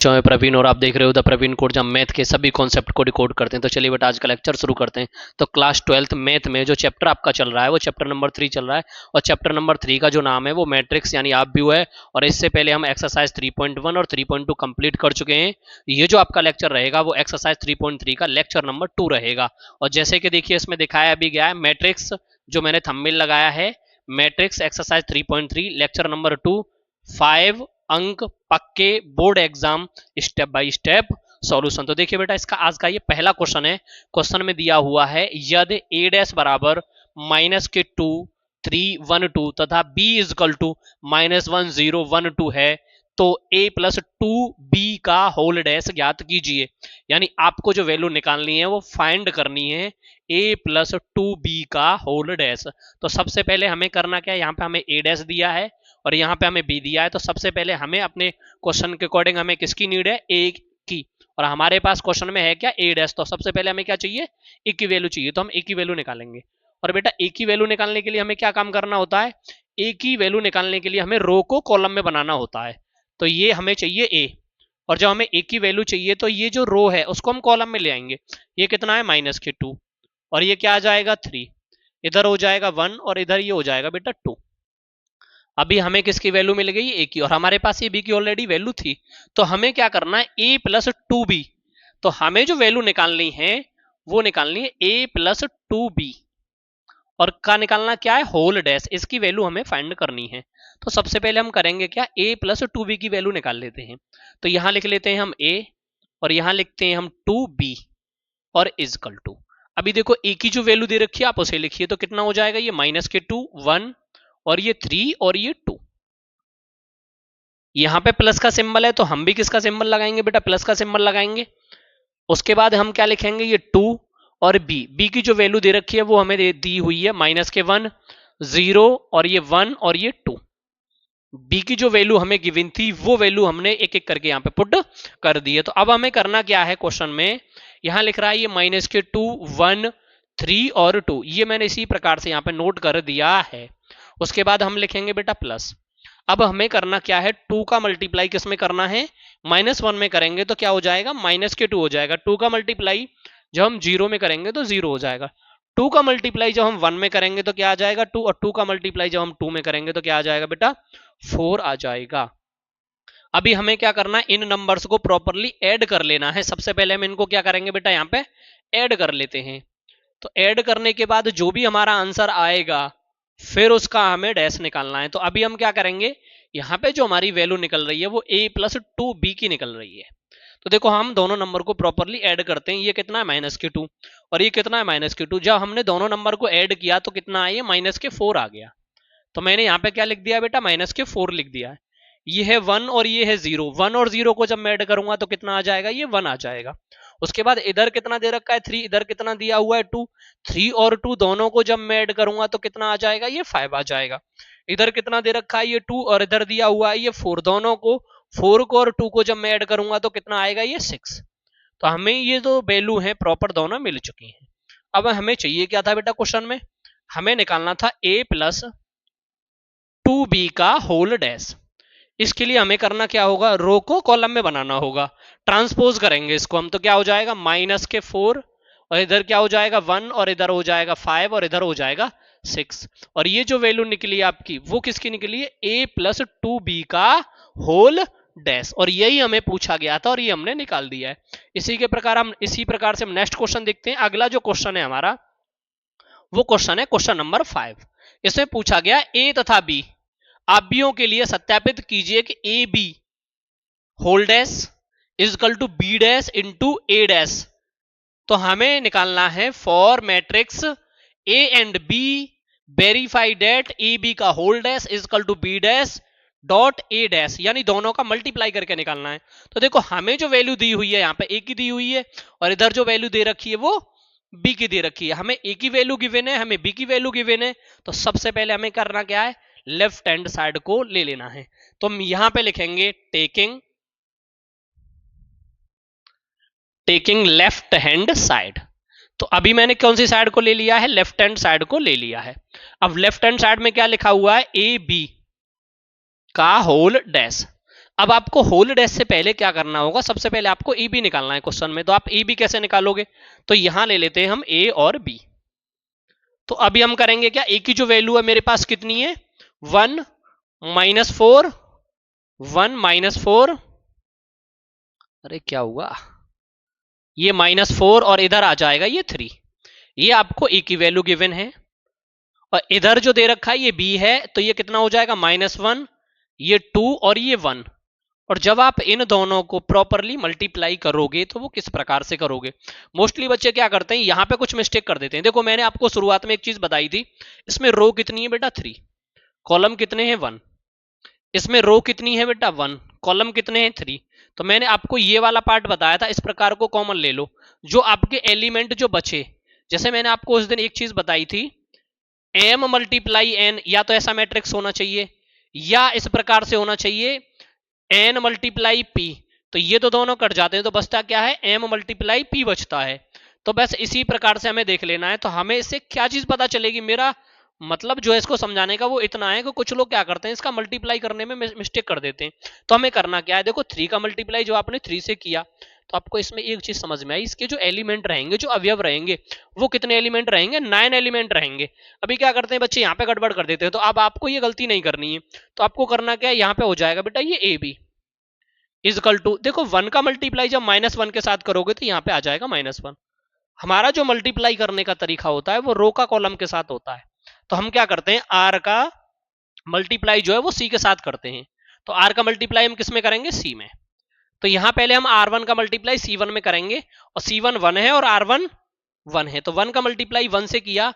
जो मैं प्रवीण और आप देख रहे हो द प्रवीण कोड, जब मैथ के सभी कॉन्सेप्ट को डिकोड करते हैं। तो चलिए बेटा आज का लेक्चर शुरू करते हैं। तो क्लास 12th मैथ में जो चैप्टर आपका चल रहा है वो चैप्टर नंबर 3 चल रहा है और चैप्टर नंबर 3 का जो नाम है वो मैट्रिक्स यानी आप व्यू है। और इससे पहले हम एक्सरसाइज 3.1 और 3.2 कंप्लीट कर चुके हैं। ये जो आपका लेक्चर रहेगा वो एक्सरसाइज 3.3 का लेक्चर नंबर 2 रहेगा। और जैसे कि देखिए इसमें दिखाया भी गया है मैट्रिक्स, जो मैंने थंबनेल लगाया है, मैट्रिक्स एक्सरसाइज 3.3 लेक्चर नंबर 2, 5 अंक पक्के board exam step by step solution. तो देखिए बेटा इसका आज का ये पहला क्वेश्चन है। क्वेश्चन में दिया हुआ है यदि a डैश बराबर -2 3 1 2 तथा b इजकल टू -1 0 1 2 है तो a प्लस 2b का होल डैश ज्ञात कीजिए। यानी आपको जो वैल्यू निकालनी है वो फाइंड करनी है a प्लस 2b का होल डैश। तो सबसे पहले हमें करना क्या है, यहाँ पे हमें a डैश दिया है और यहाँ पे हमें b दिया है। तो सबसे पहले हमें अपने क्वेश्चन के अकॉर्डिंग हमें किसकी नीड है, a की। और हमारे पास क्वेश्चन में है क्या, a डैश। तो सबसे पहले हमें क्या चाहिए, a की वैल्यू चाहिए। तो हम a की वैल्यू निकालेंगे। और बेटा a की वैल्यू निकालने के लिए हमें क्या काम करना होता है, a की वैल्यू निकालने के लिए हमें रो को कॉलम में बनाना होता है। तो ये हमें चाहिए a, और जब हमें a की वैल्यू चाहिए तो ये जो रो है उसको हम कॉलम में ले आएंगे। ये कितना है -2 और ये क्या आ जाएगा 3, इधर हो जाएगा 1 और इधर ये हो जाएगा बेटा 2। अभी हमें किसकी वैल्यू मिल गई, ए की, और हमारे पास ये बी की ऑलरेडी वैल्यू थी। तो हमें क्या करना है, ए प्लस 2b। तो हमें जो वैल्यू निकालनी है वो निकालनी है ए प्लस 2b और का निकालना क्या है, होल डैश। इसकी वैल्यू हमें फाइंड करनी है। तो सबसे पहले हम करेंगे क्या, a प्लस 2b की वैल्यू निकाल लेते हैं। तो यहां लिख लेते हैं हम a और यहां लिखते हैं हम 2b और इजकल टू। अभी देखो a की जो वैल्यू दे रखी है आप उसे लिखिए। तो कितना हो जाएगा, ये -2 1 और ये 3 और ये 2। यहां पे प्लस का सिंबल है तो हम भी किसका सिंबल लगाएंगे बेटा, प्लस का सिंबल लगाएंगे। उसके बाद हम क्या लिखेंगे, ये 2 और b की जो वैल्यू दे रखी है वो हमें दी हुई है -1 0 और ये 1 और ये 2। b की जो वैल्यू हमें गिवन थी वो वैल्यू हमने एक एक करके यहाँ पे पुट कर दी है। तो अब हमें करना क्या है, क्वेश्चन में यहां लिख रहा है ये -2 1 3 और 2, ये मैंने इसी प्रकार से यहाँ पे नोट कर दिया है। उसके बाद हम लिखेंगे बेटा प्लस। अब हमें करना क्या है, 2 का मल्टीप्लाई किस में करना है, -1 में करेंगे तो क्या हो जाएगा, -2 हो जाएगा। 2 का मल्टीप्लाई जब हम 0 में करेंगे तो 0 हो जाएगा। 2 का मल्टीप्लाई जब हम 1 में करेंगे तो क्या आ जाएगा 2, और 2 का मल्टीप्लाई जब हम 2 में करेंगे तो क्या आ जाएगा बेटा 4 आ जाएगा। अभी हमें क्या करना है, इन नंबर्स को प्रॉपरली ऐड कर लेना है। सबसे पहले हम इनको क्या करेंगे बेटा, यहाँ पे ऐड कर लेते हैं। तो ऐड करने के बाद जो भी हमारा आंसर आएगा फिर उसका हमें डैश निकालना है। तो अभी हम क्या करेंगे, यहाँ पे जो हमारी वैल्यू निकल रही है वो a प्लस 2b की निकल रही है। तो देखो हम दोनों नंबर को प्रॉपरली ऐड करते हैं। ये कितना है -2 और ये कितना है -2। जब हमने दोनों नंबर को ऐड किया तो कितना आया, -4 आ गया। तो मैंने यहाँ पे क्या लिख दिया बेटा, -4 लिख दिया है। ये है 1 और ये है 0, 1 और 0 को जब मैं ऐड करूंगा तो कितना आ जाएगा, ये 1 आ जाएगा। उसके बाद इधर कितना दे रखा है 3, इधर कितना दिया हुआ है 2, 3 और 2 दोनों को जब मैं ऐड करूंगा तो कितना आ जाएगा, ये 5 आ जाएगा। इधर कितना दे रखा है, ये 2 और इधर दिया हुआ है ये 4, दोनों को 4 को और 2 को जब मैं ऐड करूंगा तो कितना आएगा, ये 6। तो हमें ये जो वैल्यू है प्रॉपर दोनों मिल चुकी हैं। अब हमें चाहिए क्या था बेटा, क्वेश्चन में हमें निकालना था a प्लस 2b का होल डैश। इसके लिए हमें करना क्या होगा, रो को कॉलम में बनाना होगा। ट्रांसपोज करेंगे इसको हम तो क्या हो जाएगा -4 और इधर क्या हो जाएगा 1 और इधर हो जाएगा 5 और इधर हो जाएगा 6। और ये जो वैल्यू निकली आपकी वो किसकी निकली है, a प्लस 2b का होल डैश। और यही हमें पूछा गया था और ये हमने निकाल दिया है। इसी प्रकार से हम नेक्स्ट क्वेश्चन देखते हैं। अगला जो क्वेश्चन है हमारा वो क्वेश्चन है क्वेश्चन नंबर 5। इसमें पूछा गया a तथा b आव्यूहों के लिए सत्यापित कीजिए कि A B whole dash is equal to B dash into A dash. तो हमें निकालना है for matrix A and B verify that A B का whole dash is equal to B dash dot A dash, यानी दोनों का multiply करके निकालना है। तो देखो हमें जो वैल्यू दी हुई है यहाँ पे ए की दी हुई है और इधर जो वैल्यू दे रखी है वो बी की दे रखी है। हमें ए की वैल्यू गिवन है, हमें बी की वैल्यू गिवन है। तो सबसे पहले हमें करना क्या है, लेफ्ट हैंड साइड को ले लेना है। तो हम यहां पे लिखेंगे टेकिंग लेफ्ट हैंड साइड। तो अभी मैंने कौन सी साइड को ले लिया है, लेफ्ट हैंड साइड को ले लिया है। अब लेफ्ट हैंड साइड में क्या लिखा हुआ है, ए बी का होल डैश। अब आपको होल डैश से पहले क्या करना होगा, सबसे पहले आपको ई बी निकालना है क्वेश्चन में। तो आप ई बी कैसे निकालोगे, तो यहां ले लेते हैं हम ए और बी। तो अभी हम करेंगे क्या, ए की जो वैल्यू है मेरे पास कितनी है, 1 -4, 1 -4, अरे क्या हुआ, ये -4 और इधर आ जाएगा ये 3। ये आपको ए की वैल्यू गिवन है, और इधर जो दे रखा है ये बी है, तो ये कितना हो जाएगा -1, ये 2 और ये 1। और जब आप इन दोनों को प्रॉपरली मल्टीप्लाई करोगे तो वो किस प्रकार से करोगे, मोस्टली बच्चे क्या करते हैं, यहां पे कुछ मिस्टेक कर देते हैं। देखो मैंने आपको शुरुआत में एक चीज बताई थी, इसमें रो कितनी है बेटा 3, कॉलम कितने हैं 1, इसमें रो कितनी है बेटा 1, कॉलम कितने हैं 3। तो मैंने आपको ये वाला पार्ट बताया था, इस प्रकार को कॉमन ले लो, जो आपके एलिमेंट जो बचे, जैसे मैंने आपको उस दिन एक चीज बताई थी, m मल्टीप्लाई n, या तो ऐसा मैट्रिक्स होना चाहिए या इस प्रकार से होना चाहिए n मल्टीप्लाई p। तो ये तो दोनों कट जाते हैं, तो बचता क्या है, m मल्टीप्लाई p बचता है। तो बस इसी प्रकार से हमें देख लेना है। तो हमें इससे क्या चीज पता चलेगी, मेरा मतलब जो है इसको समझाने का वो इतना है कि कुछ लोग क्या करते हैं, इसका मल्टीप्लाई करने में मिस्टेक कर देते हैं। तो हमें करना क्या है, देखो 3 का मल्टीप्लाई जो आपने 3 से किया, तो आपको इसमें एक चीज समझ में आई, इसके जो एलिमेंट रहेंगे, जो अवयव रहेंगे, वो कितने एलिमेंट रहेंगे, 9 एलिमेंट रहेंगे। अभी क्या करते हैं बच्चे, यहाँ पे गड़बड़ कर देते हैं। तो अब आपको ये गलती नहीं करनी है। तो आपको करना क्या है, यहाँ पे हो जाएगा बेटा ये ए बी इजकल टू, देखो 1 का मल्टीप्लाई जब -1 के साथ करोगे तो यहाँ पे आ जाएगा -1। हमारा जो मल्टीप्लाई करने का तरीका होता है वो रो का कॉलम के साथ होता है। तो हम क्या करते हैं, आर का मल्टीप्लाई जो है वो सी के साथ करते हैं। तो आर का मल्टीप्लाई हम किस में करेंगे, सी में। तो यहां पहले हम R1 का मल्टीप्लाई C1 में करेंगे, और C1 1 है और R1 1 है। तो 1 का मल्टीप्लाई 1 से किया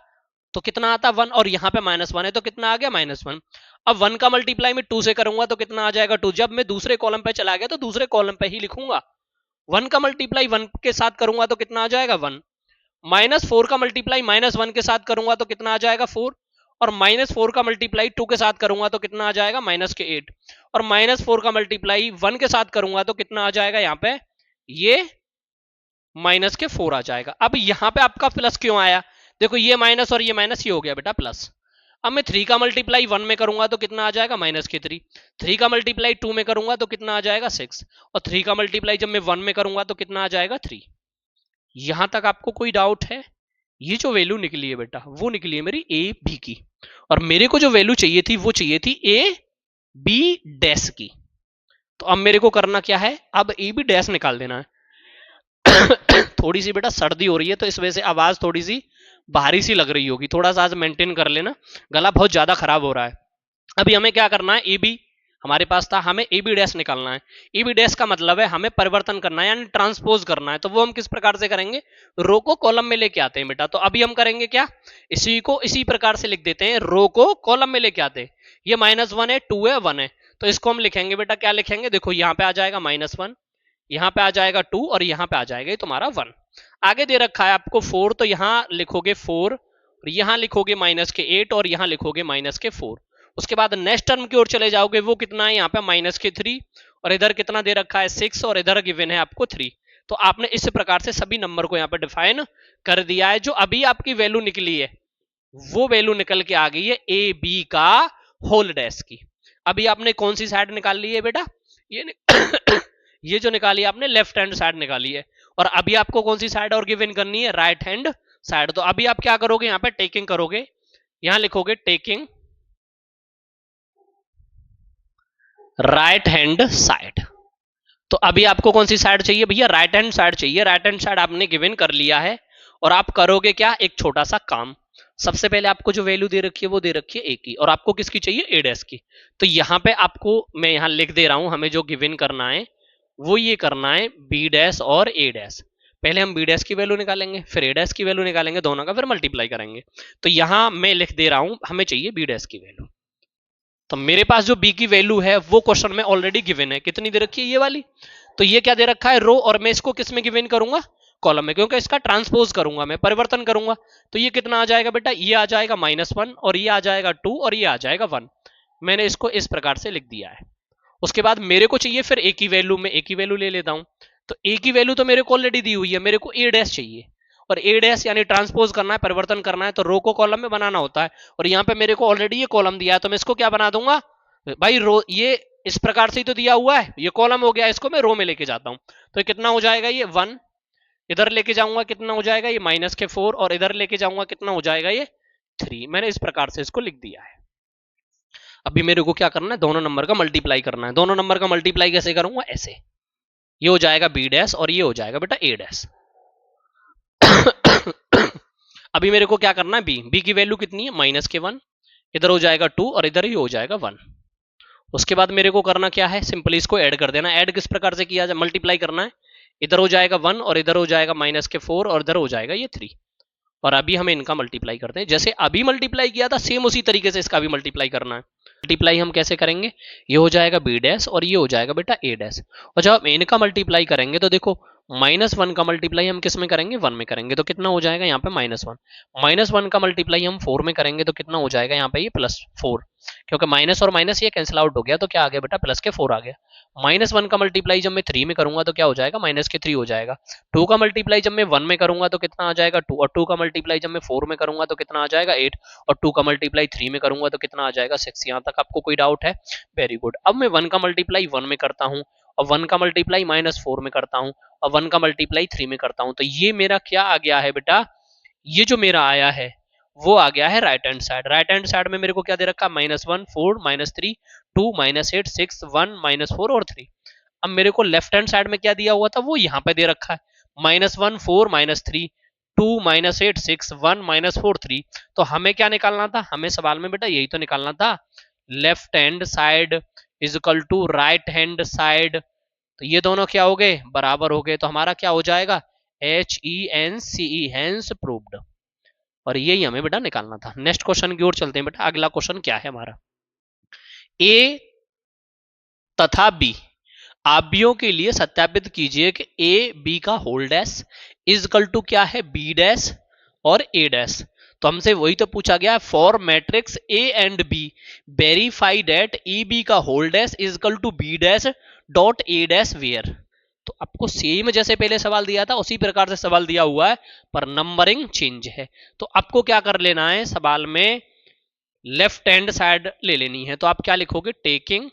तो कितना आता 1, और यहाँ पे -1 है तो कितना आ गया -1। अब 1 का मल्टीप्लाई में 2 से करूंगा तो कितना आ जाएगा 2। जब मैं दूसरे कॉलम पे चला गया तो दूसरे कॉलम पे ही लिखूंगा। 1 का मल्टीप्लाई 1 के साथ करूंगा तो कितना आ जाएगा 1। -4 का मल्टीप्लाई -1 के साथ करूंगा तो कितना आ जाएगा 4। और -4 का मल्टीप्लाई 2 के साथ करूंगा तो कितना आ जाएगा -8। और -4 का मल्टीप्लाई 1 के साथ करूंगा तो कितना आ जाएगा यहाँ पे, ये -4 आ जाएगा। अब यहाँ पे आपका प्लस क्यों आया, देखो ये माइनस और ये माइनस, ये हो गया बेटा प्लस। अब मैं 3 का मल्टीप्लाई 1 में करूंगा तो कितना आ जाएगा -3। 3 का मल्टीप्लाई 2 में करूंगा तो कितना आ जाएगा 6। और 3 का मल्टीप्लाई जब मैं 1 में करूंगा तो कितना आ जाएगा 3। यहां तक आपको कोई डाउट है, ये जो वैल्यू निकली है बेटा वो निकली है मेरी ए बी की, और मेरे को जो वैल्यू चाहिए थी वो चाहिए थी ए बी डैश की। तो अब मेरे को करना क्या है, अब ए बी डैश निकाल देना है। थोड़ी सी बेटा सर्दी हो रही है तो इस वजह से आवाज थोड़ी सी भारी सी लग रही होगी, थोड़ा सा आज मेंटेन कर लेना, गला बहुत ज्यादा खराब हो रहा है। अभी हमें क्या करना है, ए बी हमारे पास था, हमें ए बी डैश निकालना है। ए बी डैश का मतलब है हमें परिवर्तन करना है, यानी ट्रांसपोज करना है। तो वो हम किस प्रकार से करेंगे, रो को कॉलम में लेके आते हैं बेटा। तो अभी हम करेंगे क्या, इसी को इसी प्रकार से लिख देते हैं, रो को कॉलम में लेके आते हैं। ये -1 है, 2 है, 1 है, तो इसको हम लिखेंगे बेटा, क्या लिखेंगे, देखो यहाँ पे आ जाएगा -1, यहाँ पे आ जाएगा 2, और यहाँ पे आ जाएगा ये तुम्हारा 1। आगे दे रखा है आपको 4, तो यहाँ लिखोगे 4, और यहाँ लिखोगे -8, और यहाँ लिखोगे -4। उसके बाद नेक्स्ट टर्म की ओर चले जाओगे, वो कितना है यहाँ पे -3, और इधर कितना दे रखा है 6, और इधर गिवन है आपको 3। तो आपने इस प्रकार से सभी नंबर को यहाँ पे डिफाइन कर दिया है। जो अभी आपकी वैल्यू निकली है वो वैल्यू निकल के आ गई है ए बी का होल डैश की। अभी आपने कौन सी साइड निकाल ली है बेटा, ये ये जो निकाली है आपने लेफ्ट हैंड साइड निकाली है, और अभी आपको कौन सी साइड और गिवन करनी है, राइट हैंड साइड। तो अभी आप क्या करोगे, यहाँ पे टेकिंग करोगे, यहां लिखोगे टेकिंग राइट हैंड साइड। तो अभी आपको कौन सी साइड चाहिए भैया, राइट हैंड साइड चाहिए। राइट हैंड साइड आपने गिवन कर लिया है, और आप करोगे क्या, एक छोटा सा काम। सबसे पहले आपको जो वैल्यू दे रखी है वो दे रखी है ए की, और आपको किसकी चाहिए, ए डैश की। तो यहाँ पे आपको मैं यहाँ लिख दे रहा हूं, हमें जो गिवन करना है वो ये करना है बी डैश और ए डैश। पहले हम बी डैश की वैल्यू निकालेंगे, फिर ए डैश की वैल्यू निकालेंगे, दोनों का फिर मल्टीप्लाई करेंगे। तो यहां मैं लिख दे रहा हूं, हमें चाहिए बी डैश की वैल्यू। तो मेरे पास जो बी की वैल्यू है वो क्वेश्चन में ऑलरेडी गिवन है, कितनी दे रखी है, ये वाली। तो ये क्या दे रखा है, रो, और मैं इसको किस में गिवन करूंगा, कॉलम में, क्योंकि इसका ट्रांसपोज करूंगा मैं, परिवर्तन करूंगा। तो ये कितना आ जाएगा बेटा, ये आ जाएगा -1, और ये आ जाएगा 2, और ये आ जाएगा 1। मैंने इसको इस प्रकार से लिख दिया है। उसके बाद मेरे को चाहिए फिर ए की वैल्यू, में ए की वैल्यू ले लेता हूं। तो ए की वैल्यू तो मेरे को ऑलरेडी दी हुई है, मेरे को ए डैश चाहिए, और ए डैश यानी ट्रांसपोज करना है, परिवर्तन करना है, तो रो को कॉलम में बनाना होता है। और यहाँ पे मेरे को ऑलरेडी ये कॉलम दिया है, तो मैं इसको क्या बना दूंगा भाई, रो, ये इस प्रकार से ही तो दिया हुआ है, ये कॉलम हो गया, इसको मैं रो में लेके जाता हूं तो ये कितना हो जाएगा, ये 1, इधर लेके जाऊंगा कितना हो जाएगा ये -4, और इधर लेके जाऊंगा कितना हो जाएगा ये 3। मैंने इस प्रकार से इसको लिख दिया है। अभी मेरे को क्या करना है, दोनों नंबर का मल्टीप्लाई करना है। दोनों नंबर का मल्टीप्लाई कैसे करूंगा, ऐसे, ये हो जाएगा बी डैश और ये हो जाएगा बेटा ए डैश। अभी मेरे को क्या करना है, बी की वैल्यू कितनी है, -1, इधर हो जाएगा 2 और इधर ही हो जाएगा 1। उसके बाद मेरे को करना क्या है, सिंपली इसको ऐड कर देना। ऐड किस प्रकार से किया जाए, मल्टीप्लाई करना है, इधर हो जाएगा 1 और इधर हो जाएगा -4 और इधर हो जाएगा ये 3। और अभी हमें इनका मल्टीप्लाई करते हैं, जैसे अभी मल्टीप्लाई किया था सेम उसी तरीके से इसका भी मल्टीप्लाई करना है। मल्टीप्लाई हम कैसे करेंगे, ये हो जाएगा बी डैश और ये हो जाएगा बेटा ए डैश। और जब हम इनका मल्टीप्लाई करेंगे तो देखो -1 का मल्टीप्लाई हम किस में करेंगे, 1 में करेंगे, तो कितना हो जाएगा यहाँ पे -1। -1 का मल्टीप्लाई हम 4 में करेंगे तो कितना हो जाएगा यहाँ पे ये +4, क्योंकि माइनस और माइनस ये कैंसिल आउट हो गया तो क्या आ गया बेटा, +4 आ गया। -1 का मल्टीप्लाई जब मैं 3 में करूंगा तो क्या हो जाएगा, -3 हो जाएगा। 2 का मल्टीप्लाई जब मैं 1 में करूंगा तो कितना आ जाएगा 2, और 2 का मल्टीप्लाई जब मैं 4 में करूंगा तो कितना आ जाएगा 8, और 2 का मल्टीप्लाई 3 में करूंगा तो कितना आ जाएगा 6। यहाँ तक आपको कोई डाउट है, वेरी गुड। अब मैं 1 का मल्टीप्लाई 1 में करता हूँ, और 1 का मल्टीप्लाई -4 में करता हूँ, और 1 का मल्टीप्लाई 3 में करता हूँ, तो ये मेरा क्या आ गया है बेटा, ये जो मेरा आया है वो आ गया है right hand side. Right hand side में मेरे को क्या दे रखा है, -1, 4, -3, 2, -8, 6, 1, -4 और 3। अब मेरे को लेफ्ट हैंड साइड में क्या दिया हुआ था वो यहाँ पे दे रखा है, -1, 4, -3, 2, -8, 6, 1, -4, 3। तो हमें क्या निकालना था, हमें सवाल में बेटा यही तो निकालना था, left hand side is equal to right hand side. तो ये दोनों क्या हो गए, बराबर हो गए, तो हमारा क्या हो जाएगा, HENCE, हेंस प्रूव्ड। और यही हमें बेटा निकालना था। नेक्स्ट क्वेश्चन की ओर चलते हैं बेटा। अगला क्वेश्चन क्या है हमारा, ए तथा बी आव्यूहों के लिए सत्यापित कीजिए कि ए बी का whole dash is equal to क्या है, बी डैश और ए डैश। तो हमसे वही तो पूछा गया है, for matrix A and B verify that A B का whole dash is equal to B dash dot A dash where. तो आपको सेम जैसे पहले सवाल दिया था उसी प्रकार से सवाल दिया हुआ है, पर नंबरिंग चेंज है। तो आपको क्या कर लेना है, सवाल में लेफ्ट हैंड साइड ले लेनी है। तो आप क्या लिखोगे, टेकिंग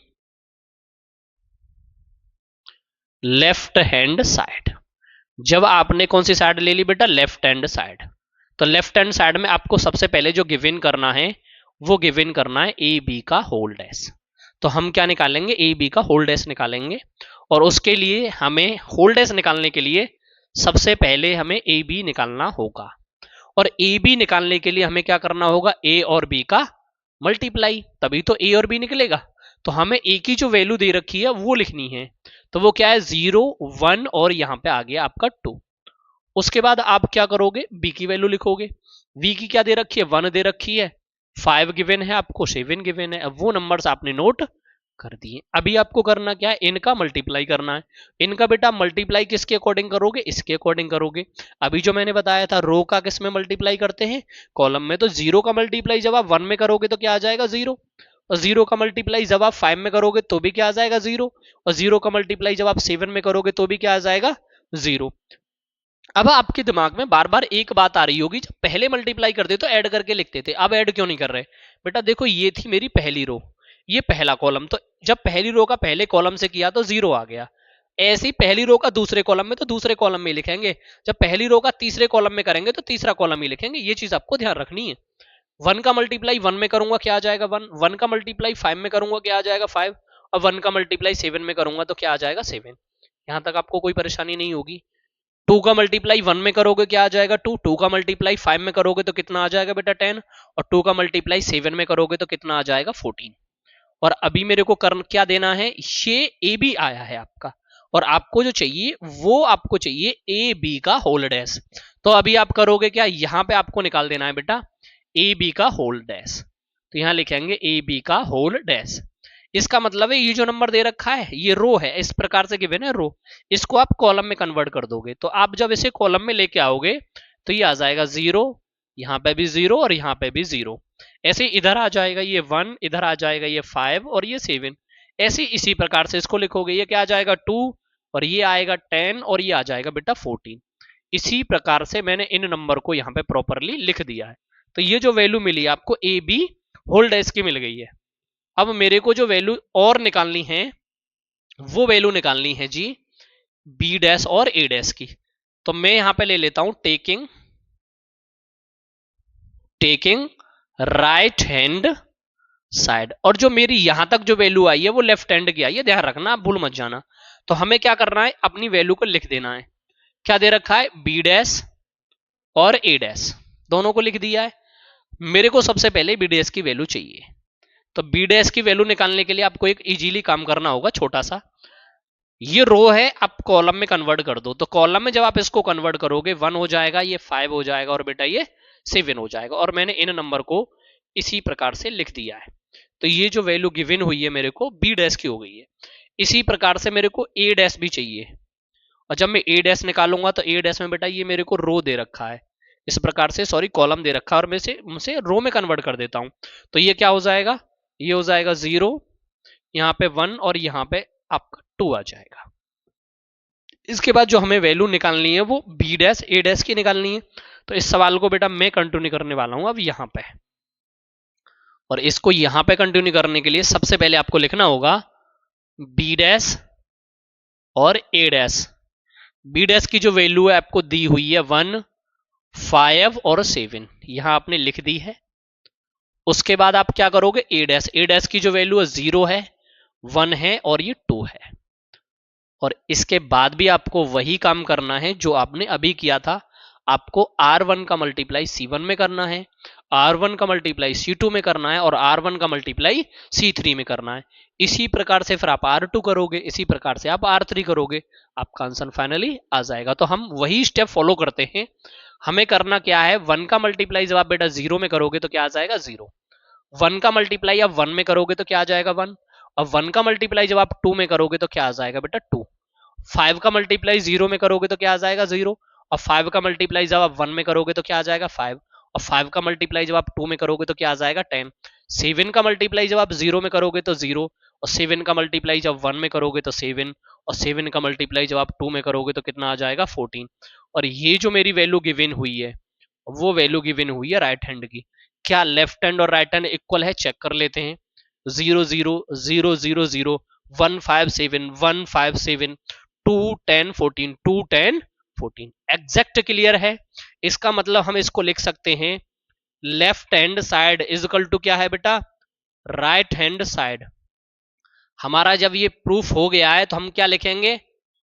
लेफ्ट हैंड साइड। जब आपने कौन सी साइड ले ली बेटा, लेफ्ट हैंड साइड, तो लेफ्ट हैंड साइड में आपको सबसे पहले जो गिवन करना है वो गिवन करना है ए बी का होल डैश। तो हम क्या निकालेंगे, ए बी का होल डैश निकालेंगे, और उसके लिए हमें होल डैश निकालने के लिए सबसे पहले हमें ए बी निकालना होगा। और ए बी निकालने के लिए हमें क्या करना होगा, ए और बी का मल्टीप्लाई, तभी तो ए और बी निकलेगा। तो हमें ए की जो वैल्यू दे रखी है वो लिखनी है, तो वो क्या है 0, 1 और यहाँ पे आ गया आपका 2। उसके बाद आप क्या करोगे, बी की वैल्यू लिखोगे। बी की क्या दे रखी है, 1 दे रखी है, 5 गिवन है आपको, 7 गिवन है। अब वो नंबर्स आपने नोट कर दिए। अभी आपको करना क्या है, इनका मल्टीप्लाई करना है। इनका बेटा मल्टीप्लाई किसके अकॉर्डिंग करोगे, इसके अकॉर्डिंग करोगे। अभी जो मैंने बताया था रो का किस में मल्टीप्लाई करते हैं, कॉलम में। तो 0 का मल्टीप्लाई जब आप 1 में करोगे तो क्या आ जाएगा 0, और 0 का मल्टीप्लाई जब आप 5 में करोगे तो भी क्या आ जाएगा 0, और 0 का मल्टीप्लाई जब आप 7 में करोगे तो भी क्या आ जाएगा 0। अब आपके दिमाग में बार बार एक बात आ रही होगी, जब पहले मल्टीप्लाई करते तो ऐड करके लिखते थे, अब ऐड क्यों नहीं कर रहे। बेटा देखो ये थी मेरी पहली रो, ये पहला कॉलम, तो जब पहली रो का पहले कॉलम से किया तो 0 आ गया। ऐसे ही पहली रो का दूसरे कॉलम में तो दूसरे कॉलम में लिखेंगे, जब पहली रो का तीसरे कॉलम में करेंगे तो तीसरा कॉलम ही लिखेंगे। ये चीज आपको ध्यान रखनी है। 1 का मल्टीप्लाई 1 में करूंगा क्या आ जाएगा 1, 1 का मल्टीप्लाई 5 में करूंगा क्या आ जाएगा 5, और 1 का मल्टीप्लाई 7 में करूंगा तो क्या आ जाएगा 7। यहां तक आपको कोई परेशानी नहीं होगी। 2 का मल्टीप्लाई 1 में करोगे क्या आ जाएगा 2, 2 का मल्टीप्लाई 5 में करोगे तो कितना आ जाएगा बेटा 10, और 2 का मल्टीप्लाई 7 में करोगे तो कितना आ जाएगा 14। और अभी मेरे को करना क्या देना है, ये ए बी आया है आपका, और आपको जो चाहिए वो आपको चाहिए ए बी का होल डैश। तो अभी आप करोगे क्या, यहां पे आपको निकाल देना है बेटा ए बी का होल डैश। तो यहां लिखेंगे ए बी का होल डैश। इसका मतलब है ये जो नंबर दे रखा है ये रो है, इस प्रकार से गिवन है रो, इसको आप कॉलम में कन्वर्ट कर दोगे। तो आप जब इसे कॉलम में लेके आओगे तो ये आ जाएगा 0, यहाँ पे भी 0 और यहाँ पे भी 0। ऐसे इधर आ जाएगा ये 1, इधर आ जाएगा ये 5 और ये 7। ऐसे इसी प्रकार से इसको लिखोगे, ये क्या आ जाएगा 2 और ये आएगा 10 और ये आ जाएगा बेटा 14। इसी प्रकार से मैंने इन नंबर को यहाँ पे प्रॉपरली लिख दिया है। तो ये जो वैल्यू मिली आपको ए बी होल डैश की मिल गई है। अब मेरे को जो वैल्यू और निकालनी है वो वैल्यू निकालनी है जी बी डैश और ए डैश की। तो मैं यहां पे ले लेता हूं टेकिंग राइट हैंड साइड, और जो मेरी यहां तक जो वैल्यू आई है वो लेफ्ट हैंड की आई है, ध्यान रखना, आप भूल मत जाना। तो हमें क्या करना है, अपनी वैल्यू को लिख देना है। क्या दे रखा है, बी डैश और ए डैश दोनों को लिख दिया है। मेरे को सबसे पहले बी डैश की वैल्यू चाहिए, तो बी डैश की वैल्यू निकालने के लिए आपको एक इजीली काम करना होगा छोटा सा। ये रो है, आप कॉलम में कन्वर्ट कर दो। तो कॉलम में जब आप इसको कन्वर्ट करोगे 1 हो जाएगा, ये 5 हो जाएगा और बेटा ये 7 हो जाएगा। और मैंने इन नंबर को इसी प्रकार से लिख दिया है। तो ये जो वैल्यू गिवन हुई है मेरे को बी डैश की हो गई है। इसी प्रकार से मेरे को ए डैश भी चाहिए, और जब मैं ए डैश निकालूंगा तो ए डैश में बेटा ये मेरे को रो दे रखा है इस प्रकार से, सॉरी कॉलम दे रखा है, और मैं से रो में कन्वर्ट कर देता हूं। तो ये क्या हो जाएगा, ये हो जाएगा 0, यहाँ पे 1 और यहाँ पे आपका 2 आ जाएगा। इसके बाद जो हमें वैल्यू निकालनी है वो बी डैश ए डैश की निकालनी है। तो इस सवाल को बेटा मैं कंटिन्यू करने वाला हूं अब यहाँ पे, और इसको यहां पे कंटिन्यू करने के लिए सबसे पहले आपको लिखना होगा बी डैश और ए डैश। बी डैश की जो वैल्यू है आपको दी हुई है 1, 5 और 7, यहां आपने लिख दी है। उसके बाद आप क्या करोगे, ए डैश की जो वैल्यू है 0 है, 1 है और ये 2 है। और इसके बाद भी आपको वही काम करना है जो आपने अभी किया था। आपको R1 का मल्टीप्लाई C1 में करना है, R1 का मल्टीप्लाई C2 में करना है और R1 का मल्टीप्लाई C3 में करना है। इसी प्रकार से फिर आप R2 करोगे, इसी प्रकार से आप R3 करोगे, आपका आंसर फाइनली आ जाएगा। तो हम वही स्टेप फॉलो करते हैं। हमें करना क्या है, 1 का मल्टीप्लाई जब आप बेटा 0 में करोगे तो क्या आ जाएगा 0, 1 का मल्टीप्लाई आप 1 में करोगे तो क्या आ जाएगा 1, और 1 का मल्टीप्लाई जब आप 2 में करोगे तो क्या आ जाएगा बेटा 2, 5 का मल्टीप्लाई 0 में करोगे तो क्या आ जाएगा 0, और 5 का मल्टीप्लाई जब आप 1 में करोगे तो क्या आ जाएगा 5, और 5 का मल्टीप्लाई जब आप 2 में करोगे तो क्या आ जाएगा 10, 7 का मल्टीप्लाई जब आप 0 में करोगे तो 0, और 7 का मल्टीप्लाई जब 1 में करोगे तो 7, और 7 का मल्टीप्लाई जब आप 2 में करोगे तो कितना आ जाएगा 14। और ये जो मेरी वैल्यू गिवन हुई है वो वैल्यू गिवन हुई है राइट हैंड की। क्या लेफ्ट हैंड और राइट हैंड इक्वल है, चेक कर लेते हैं। 0 0 0 0 0 1 5 7 1 5 7 2 10 14 2 10 14 एग्जैक्ट क्लियर है। इसका मतलब हम इसको लिख सकते हैं left hand side is equal to क्या है बेटा, राइट हैंड साइड। हमारा जब ये प्रूफ हो गया है तो हम क्या लिखेंगे,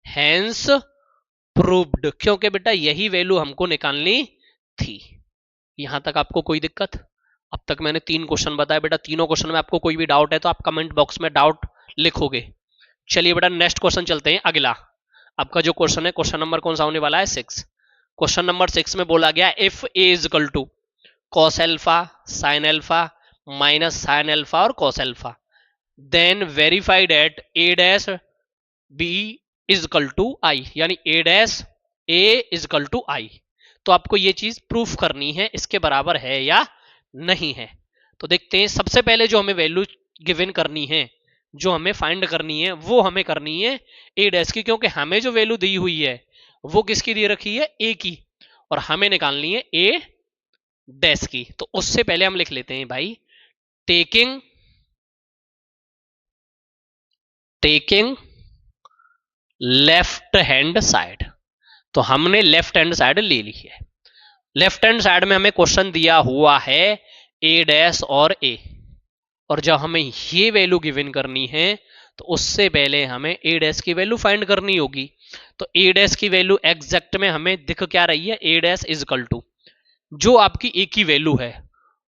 हैंस प्रूव्ड, क्योंकि बेटा यही वैल्यू हमको निकालनी थी। यहां तक आपको कोई दिक्कत? अब तक मैंने 3 क्वेश्चन बताए बेटा, तीनों क्वेश्चन में आपको कोई भी डाउट है तो आप कमेंट बॉक्स में डाउट लिखोगे। चलिए बेटा नेक्स्ट क्वेश्चन चलते हैं। अगला आपका जो क्वेश्चन है, क्वेश्चन नंबर कौन सा होने वाला है 6। क्वेश्चन नंबर 6 में बोला गया if A is equal to cos alpha sine alpha minus sine alpha और cos alpha, then verify that A dash B is equal to I, यानी A dash A is equal to I. तो आपको ये चीज proof करनी है इसके बराबर है या नहीं है। तो देखते हैं, सबसे पहले जो हमें वैल्यू गिवन करनी है, जो हमें फाइंड करनी है वो हमें करनी है ए डैश की, क्योंकि हमें जो वैल्यू दी हुई है वो किसकी दे रखी है, ए की, और हमें निकालनी है ए डैश की। तो उससे पहले हम लिख लेते हैं भाई टेकिंग लेफ्ट हैंड साइड। तो हमने लेफ्ट हैंड साइड ले ली है। लेफ्ट हैंड साइड में हमें क्वेश्चन दिया हुआ है ए डैश और ए, और जब हमें ये वैल्यू गिवन करनी है तो उससे पहले हमें ए डैश की वैल्यू फाइंड करनी होगी। तो ए डैश की वैल्यू एग्जैक्ट में हमें दिख क्या रही है, ए डैश इज इक्वल टू जो आपकी ए की वैल्यू है,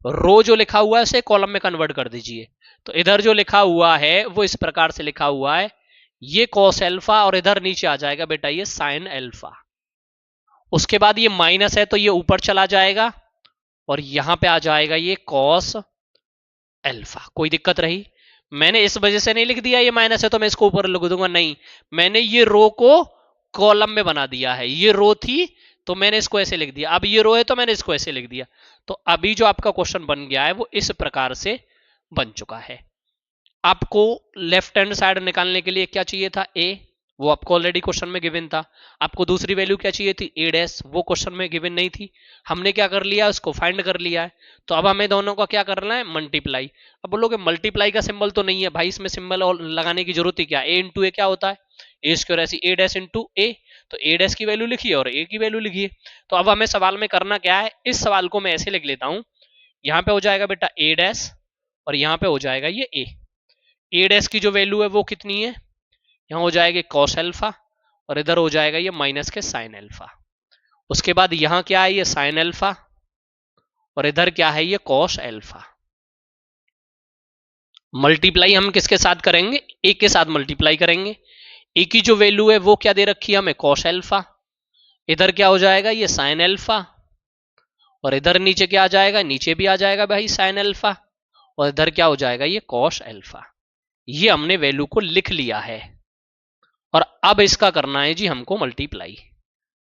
रो जो लिखा हुआ है उसे कॉलम में कन्वर्ट कर दीजिए। तो इधर जो लिखा हुआ है वो इस प्रकार से लिखा हुआ है, ये कॉस एल्फा और इधर नीचे आ जाएगा बेटा ये साइन एल्फा। उसके बाद ये माइनस है तो ये ऊपर चला जाएगा और यहां पे आ जाएगा ये कॉस एल्फा। कोई दिक्कत रही? मैंने इस वजह से नहीं लिख दिया ये माइनस है तो मैं इसको ऊपर लिख दूंगा, नहीं, मैंने ये रो को कॉलम में बना दिया है। ये रो थी तो मैंने इसको ऐसे लिख दिया, अब ये रो है तो मैंने इसको ऐसे लिख दिया। तो अभी जो आपका क्वेश्चन बन गया है वो इस प्रकार से बन चुका है। आपको लेफ्ट हैंड साइड निकालने के लिए क्या चाहिए था, ए, वो आपको ऑलरेडी क्वेश्चन में गिवन था। आपको दूसरी वैल्यू क्या चाहिए थी, ए डैश, वो क्वेश्चन में गिवन नहीं थी, हमने क्या कर लिया, उसको फाइंड कर लिया है। तो अब हमें दोनों का क्या करना है, मल्टीप्लाई। अब बोलोगे मल्टीप्लाई का सिंबल तो नहीं है भाई, इसमें सिंबल और लगाने की जरूरत ही क्या, ए इंटू ए क्या होता है, ए स्क्वायर, ऐसी ए डैश इंटू ए, तो ए डैश की वैल्यू लिखिए और ए की वैल्यू लिखिए। तो अब हमें सवाल में करना क्या है, इस सवाल को मैं ऐसे लिख लेता हूं, यहाँ पे हो जाएगा बेटा ए डैश और यहाँ पे हो जाएगा ये ए डैश की जो वैल्यू है वो कितनी है, यहाँ हो जाएगी कॉस अल्फा और इधर हो जाएगा ये माइनस के साइन अल्फा। उसके बाद यहाँ क्या है, ये साइन अल्फा और इधर क्या है, ये कॉस अल्फा। मल्टीप्लाई हम किसके साथ करेंगे, ए के साथ मल्टीप्लाई करेंगे। ए की जो वैल्यू है वो क्या दे रखी है हमें, कॉस अल्फा, इधर क्या हो जाएगा ये साइन अल्फा और इधर नीचे क्या आ जाएगा, नीचे भी आ जाएगा भाई साइन अल्फा और इधर क्या हो जाएगा ये कॉस अल्फा। ये हमने वैल्यू को लिख लिया है और अब इसका करना है जी हमको मल्टीप्लाई।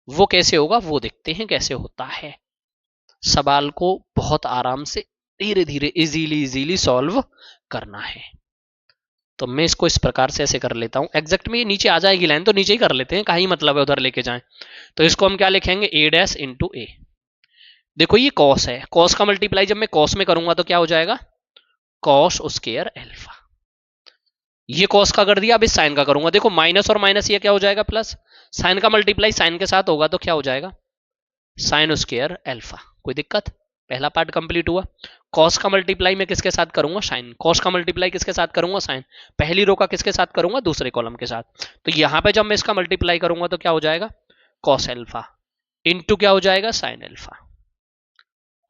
वो कैसे होगा वो देखते हैं कैसे होता है। सवाल को बहुत आराम से धीरे धीरे इजीली सॉल्व करना है। तो मैं इसको इस प्रकार से ऐसे कर लेता हूं, एग्जैक्ट में ये नीचे आ जाएगी लाइन तो नीचे ही कर लेते हैं, कहीं मतलब है उधर लेके जाएं। तो इसको हम क्या लिखेंगे, ए डैश इंटू ए। देखो ये कॉस है, कॉस का मल्टीप्लाई जब मैं कॉस में करूंगा तो क्या हो जाएगा, कॉस स्क्वायर अल्फा। ये कॉस का कर दिया, अब इस साइन का करूंगा, देखो माइनस और माइनस ये क्या हो जाएगा प्लस, साइन का मल्टीप्लाई साइन के साथ होगा तो क्या हो जाएगा, साइन स्क्वायर अल्फा। कोई दिक्कत, पहला पार्ट कंप्लीट हुआ। कॉस का मल्टीप्लाई मैं किसके साथ करूंगा, साइन, कॉस का मल्टीप्लाई किसके साथ करूंगा, साइन, पहली रो का किसके साथ करूंगा, दूसरे कॉलम के साथ। तो यहां पे जब मैं इसका मल्टीप्लाई करूंगा तो क्या हो जाएगा, कॉस अल्फा इंटू क्या हो जाएगा, साइन अल्फा।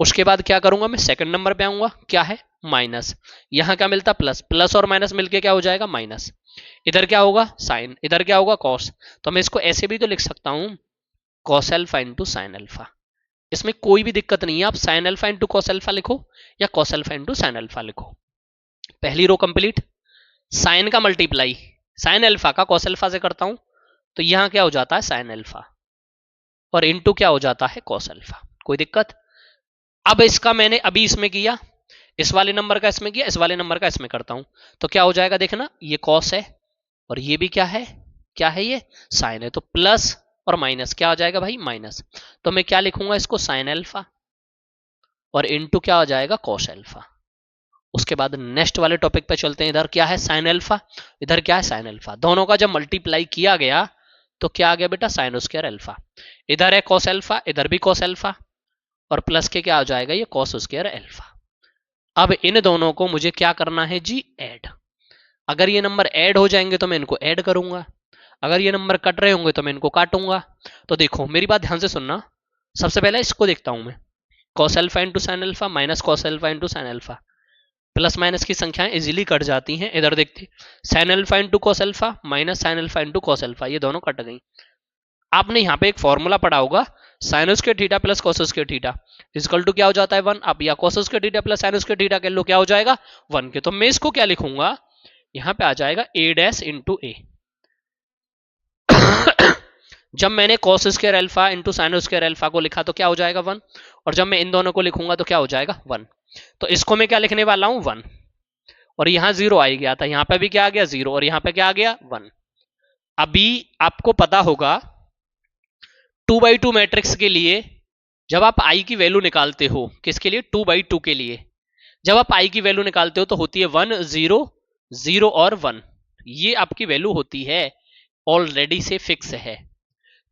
उसके बाद क्या करूंगा मैं, सेकंड नंबर पे आऊंगा, क्या है माइनस, यहां क्या मिलता प्लस, प्लस और माइनस मिलके क्या हो जाएगा माइनस, इधर क्या होगा साइन, इधर क्या होगा कॉस। तो मैं इसको ऐसे भी तो लिख सकता हूं, cos alpha into sine alpha. इसमें कोई भी दिक्कत नहीं है, आप sine alpha into cos alpha लिखो या cos alpha into sine alpha लिखो। पहली रो कंप्लीट, साइन का मल्टीप्लाई साइन अल्फा का कॉस अल्फा से करता हूं तो यहां क्या हो जाता है साइन अल्फा और इंटू क्या हो जाता है कॉस अल्फा। कोई दिक्कत। अब इसका मैंने अभी इसमें किया, इस वाले नंबर का इसमें किया, इस वाले नंबर का इसमें करता हूं तो क्या हो जाएगा, देखना ये कॉस है और ये भी क्या है, क्या है ये साइन है, तो प्लस और माइनस क्या आ जाएगा भाई माइनस। तो मैं क्या लिखूंगा इसको, साइन अल्फा और इनटू क्या आ जाएगा कॉस अल्फा। उसके बाद नेक्स्ट वाले टॉपिक पे चलते हैं, इधर क्या है साइन अल्फा, इधर क्या है साइन अल्फा, दोनों का जब मल्टीप्लाई किया गया तो क्या आ गया बेटा, साइन स्क्वायर अल्फा। इधर है कॉस अल्फा, इधर भी कॉस अल्फा और प्लस के क्या आ जाएगा ये कॉस स्क्वायर अल्फा। अब इन दोनों को मुझे क्या करना है जी, ऐड। अगर ये नंबर ऐड हो जाएंगे तो मैं इनको ऐड करूंगा, अगर ये नंबर कट रहे होंगे तो मैं इनको काटूंगा। तो देखो मेरी बात ध्यान से सुनना, सबसे पहले इसको देखता हूं मैं, cos alpha into sine alpha minus cos alpha into sine alpha, plus minus की संख्याएं इजीली कट जाती हैं। इधर देखते, sine alpha into cos alpha minus sine alpha into cos alpha, ये दोनों कट गई। आपने यहाँ पे एक फॉर्मूला पढ़ा होगा, sine square theta plus cos square theta equal to क्या हो जाता है 1। अब या cos square theta plus sine square theta कर लो, क्या हो जाएगा 1 के। तो मैं इसको क्या लिखूंगा, यहाँ पे आ जाएगा ए डैश इंटू ए। जब मैंने cos square alpha into sine square alpha को लिखा तो क्या हो जाएगा 1, और जब मैं इन दोनों को लिखूंगा तो क्या हो जाएगा 1। तो इसको मैं क्या लिखने वाला हूं 1 और यहां 0 आ गया था, यहां पे भी क्या आ गया 0 और यहां पे क्या आ गया 1। अभी आपको पता होगा 2/2 मैट्रिक्स के लिए जब आप आई की वैल्यू निकालते हो, किसके लिए 2/2 के लिए, जब आप आई की वैल्यू निकालते हो तो होती है 1 0 0 और 1, ये आपकी वैल्यू होती है, ऑलरेडी से फिक्स है।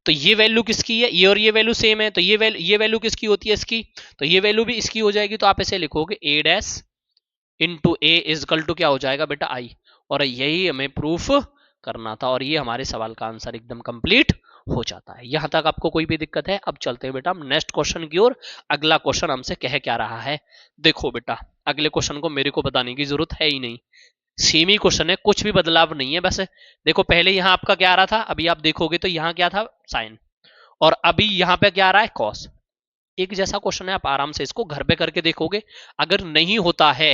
तो ये वैल्यू किसकी है, ये और ये वैल्यू सेम है, तो ये वैल्यू किसकी होती है इसकी, तो ये वैल्यू भी इसकी हो जाएगी। तो आप ऐसे लिखोगे A dash into A is equal to क्या हो जाएगा बेटा आई, और यही हमें प्रूफ करना था और ये हमारे सवाल का आंसर एकदम कंप्लीट हो जाता है। यहां तक आपको कोई भी दिक्कत है, अब चलते हैं बेटा हम नेक्स्ट क्वेश्चन की ओर। अगला क्वेश्चन हमसे कह क्या रहा है, देखो बेटा अगले क्वेश्चन को मेरे को बताने की जरूरत है ही नहीं, सेम ही क्वेश्चन है, कुछ भी बदलाव नहीं है। बस देखो पहले यहां आपका क्या आ रहा था, अभी आप देखोगे तो यहां क्या था साइन, और अभी यहां पे क्या आ रहा है कॉस। एक जैसा क्वेश्चन है, आप आराम से इसको घर पे करके देखोगे। अगर नहीं होता है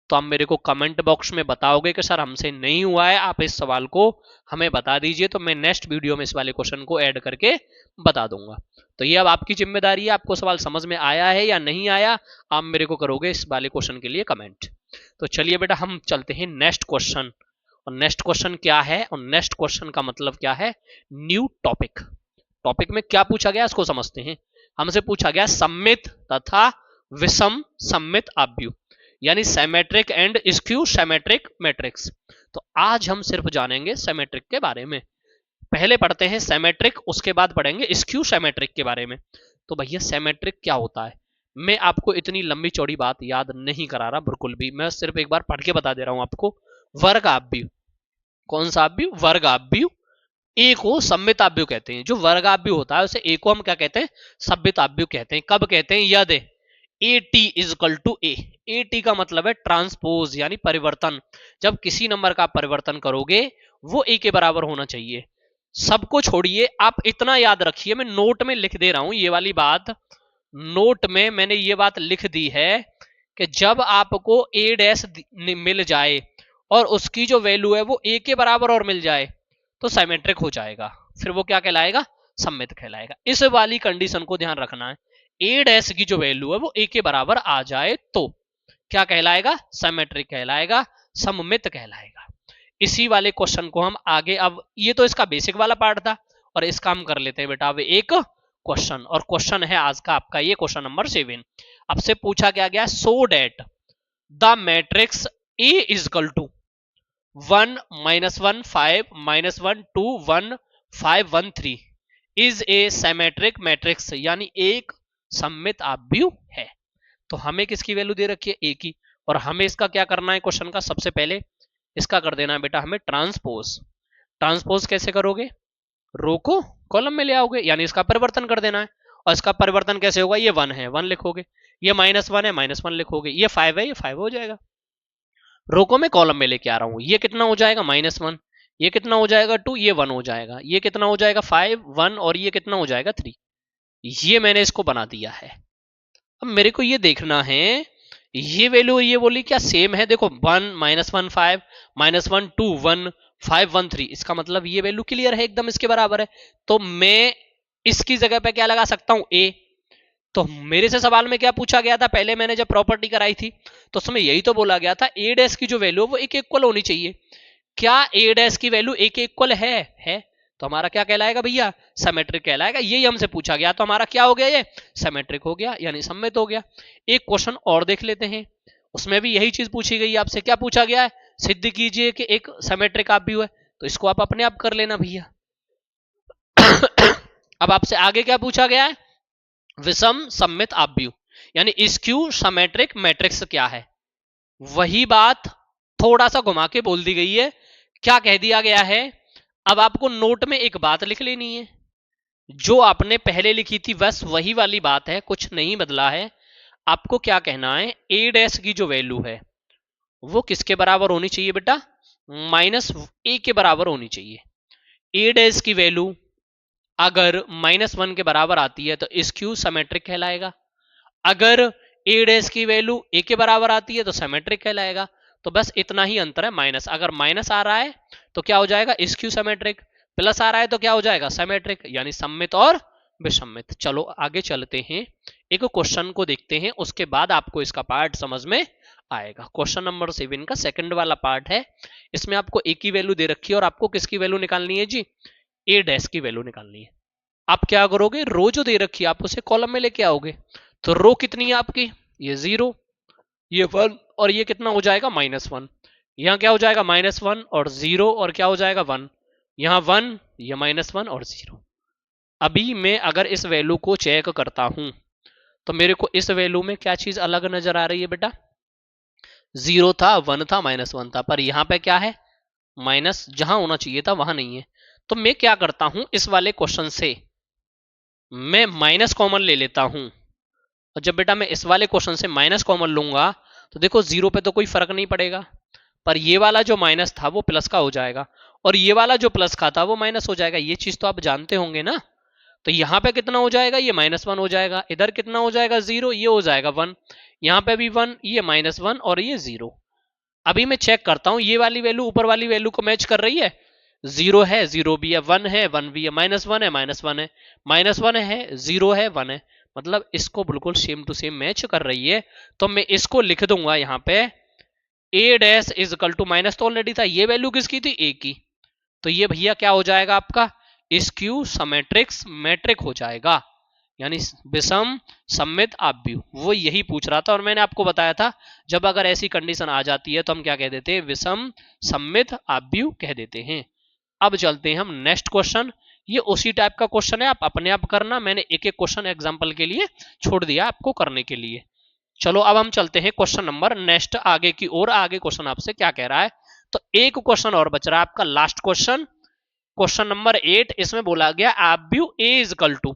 तो आप मेरे को कमेंट बॉक्स में बताओगे कि सर हमसे नहीं हुआ है, आप इस सवाल को हमें बता दीजिए, तो मैं नेक्स्ट वीडियो में इस वाले क्वेश्चन को ऐड करके बता दूंगा। तो ये अब आपकी जिम्मेदारी है, आपको सवाल समझ में आया है या नहीं आया, आप मेरे को करोगे इस वाले क्वेश्चन के लिए कमेंट। तो चलिए बेटा हम चलते हैं नेक्स्ट क्वेश्चन, और नेक्स्ट क्वेश्चन क्या है, और नेक्स्ट क्वेश्चन का मतलब क्या है, न्यू टॉपिक। टॉपिक में क्या पूछा गया इसको समझते हैं। हमसे पूछा गया सममित तथा विषम सममित आव्यूह, यानी symmetric and skew symmetric matrix. तो आज हम सिर्फ जानेंगे सिमेट्रिक के बारे में। पहले पढ़ते हैं सिमेट्रिक, उसके बाद पढ़ेंगे स्क्यू सिमेट्रिक के बारे में। तो भैया सिमेट्रिक क्या होता है, मैं आपको इतनी लंबी चौड़ी बात याद नहीं करा रहा बिल्कुल भी, मैं सिर्फ एक बार पढ़ के बता दे रहा हूं आपको। वर्ग आव्यूह, कौन सा आव्यूह, वर्ग आव्यूह। ए को सममित आव्यूह कहते हैं। जो वर्ग आव्यूह होता है उसे ए को हम क्या कहते हैं, सममित आव्यूह कहते हैं। कब कहते हैं, यदि A T is equal to A. A T का मतलब है ट्रांसपोज यानी परिवर्तन। जब किसी नंबर का परिवर्तन करोगे वो ए के बराबर होना चाहिए। सबको छोड़िए, आप इतना याद रखिए, मैं नोट में लिख दे रहा हूं ये वाली बात। नोट में मैंने ये बात लिख दी है कि जब आपको ए डैश मिल जाए और उसकी जो वैल्यू है वो ए के बराबर और मिल जाए तो सिमेट्रिक हो जाएगा, फिर वो क्या कहलाएगा, सममित कहलाएगा। इस वाली कंडीशन को ध्यान रखना है। ए डैश की जो वैल्यू है वो ए के बराबर आ जाए तो क्या कहलाएगा, सिमेट्रिक कहलाएगा, सममित कहलाएगा। इसी वाले क्वेश्चन को हम आगे, अब ये तो इसका बेसिक वाला पार्ट था और इसका हम कर लेते हैं बेटा अब एक क्वेश्चन। और क्वेश्चन है आज का आपका ये क्वेश्चन नंबर 7। आपसे पूछा क्या गया, so that the matrix A is equal to 1 -1 5 -1 2 1 5 1 3 is a symmetric matrix, यानी एक सममित आव्यूह है। तो हमें किसकी वैल्यू दे रखी है, ए की, और हमें इसका क्या करना है क्वेश्चन का, सबसे पहले इसका कर देना है बेटा हमें ट्रांसपोज। ट्रांसपोज कैसे करोगे, रो को कॉलम में ले आओगे, यानी इसका परिवर्तन कर देना है। और इसका परिवर्तन कैसे होगा, ये 1 है 1 लिखोगे, ये -1 है -1 लिखोगे, ये 5 है ये 5 हो जाएगा। रो को मैं कॉलम में लेके आ रहा हूं, ये कितना हो जाएगा -1, ये कितना हो जाएगा 2, ये 1 हो जाएगा, ये कितना हो जाएगा 5 1, और ये कितना हो जाएगा 3। ये मैंने इसको बना दिया है। अब मेरे को ये देखना है ये वैल्यू ये बोली क्या सेम है, देखो 1 -1 5 -1 2 1 5 1 3, इसका मतलब ये वैल्यू क्लियर है एकदम इसके बराबर है। तो मैं इसकी जगह पे क्या लगा सकता हूं, ए। तो मेरे से सवाल में क्या पूछा गया था, पहले मैंने जब प्रॉपर्टी कराई थी तो उसमें यही तो बोला गया था ए डैश की जो वैल्यू वो एक इक्वल होनी चाहिए। क्या ए डैश की वैल्यू एक इक्वल है तो हमारा क्या कहलाएगा भैया, सिमेट्रिक कहलाएगा। यही हमसे पूछा गया तो हमारा क्या हो गया, ये सिमेट्रिक हो गया यानी सममित हो गया। एक क्वेश्चन और देख लेते हैं, उसमें भी यही चीज पूछी गई है आपसे। क्या पूछा गया है, सिद्ध कीजिए कि एक सिमेट्रिक आव्यूह है। तो इसको आप अपने आप कर लेना भैया। अब आपसे आगे क्या पूछा गया है, विषम सममित आव्यूह यानी स्क्यू सिमेट्रिक मैट्रिक्स क्या है। वही बात थोड़ा सा घुमा के बोल दी गई है। क्या कह दिया गया है, अब आपको नोट में एक बात लिख लेनी है, जो आपने पहले लिखी थी बस वही वाली बात है, कुछ नहीं बदला है। आपको क्या कहना है, ए डैश की जो वैल्यू है वो किसके बराबर होनी चाहिए बेटा, -a के बराबर होनी चाहिए। ए डैश की वैल्यू अगर -1 के बराबर आती है तो स्क्यू सिमेट्रिक कहलाएगा। अगर ए डैश की वैल्यू ए के बराबर आती है तो सिमेट्रिक कहलाएगा। तो बस इतना ही अंतर है, माइनस। अगर माइनस आ रहा है तो क्या हो जाएगा, स्क्यू सिमेट्रिक, प्लस आ रहा है तो क्या हो जाएगा, सिमेट्रिक, यानी सममित और विषमित। चलो आगे चलते हैं, एक क्वेश्चन को देखते हैं, उसके बाद आपको इसका पार्ट समझ में आएगा। क्वेश्चन नंबर 7 का सेकंड वाला पार्ट है। इसमें आपको ए की वैल्यू दे रखी है और आपको किसकी वैल्यू निकालनी है जी, ए डैश की वैल्यू निकालनी है। आप क्या करोगे, रो जो दे रखी है आप उसे कॉलम में लेके आओगे। तो रो कितनी है आपकी, ये 0, ये 1, और ये कितना हो जाएगा -1। यहां क्या हो जाएगा -1 और 0, और क्या हो जाएगा 1, यहां 1, ये -1 और 0। अभी मैं अगर इस वैल्यू को चेक करता हूं तो मेरे को इस वैल्यू में क्या चीज अलग नजर आ रही है बेटा, 0 था 1 था -1 था, पर यहां पे क्या है, माइनस, जहां होना चाहिए था वहां नहीं है। तो मैं क्या करता हूं, इस वाले क्वेश्चन से मैं माइनस कॉमन ले लेता हूं। और जब बेटा मैं इस वाले क्वेश्चन से माइनस कॉमन लूंगा तो देखो 0 पे तो कोई फर्क नहीं पड़ेगा, पर ये वाला जो माइनस था वो प्लस का हो जाएगा, और ये वाला जो प्लस का था वो माइनस हो जाएगा। ये चीज तो आप जानते होंगे ना। तो यहां पे कितना हो जाएगा, ये -1 हो जाएगा, इधर कितना हो जाएगा 0, ये हो जाएगा 1, यहां पे भी 1, ये -1 और ये 0। अभी मैं चेक करता हूं ये वाली वैल्यू ऊपर वाली वैल्यू को मैच कर रही है, 0 है 0 भी है, 1 है 1 भी है, -1 है -1 है, -1 है 0 है 1 है, मतलब इसको बिल्कुल सेम टू सेम मैच कर रही है। तो मैं इसको लिख दूंगा यहां पे A dash is equal to, minus तो ऑलरेडी था, ये वैल्यू किसकी थी, ए की, तो ये भैया क्या हो जाएगा आपका स्क्यू समेट्रिक्स मैट्रिक हो जाएगा, यानी विषम सममित आव्यूह। वो यही पूछ रहा था और मैंने आपको बताया था जब अगर ऐसी कंडीशन आ जाती है तो हम क्या कह देते हैं, विषम सममित आव्यूह कह देते हैं। अब चलते हैं हम नेक्स्ट क्वेश्चन, ये उसी टाइप का क्वेश्चन है, आप अपने आप करना, मैंने एक एक क्वेश्चन एग्जांपल के लिए छोड़ दिया आपको करने के लिए। चलो अब हम चलते हैं क्वेश्चन नंबर नेक्स्ट आगे की ओर। आगे क्वेश्चन आपसे क्या कह रहा है, तो एक क्वेश्चन और बच रहा है आपका लास्ट क्वेश्चन, क्वेश्चन नंबर 8। इसमें बोला गया आव्यूह ए इज इक्वल टू,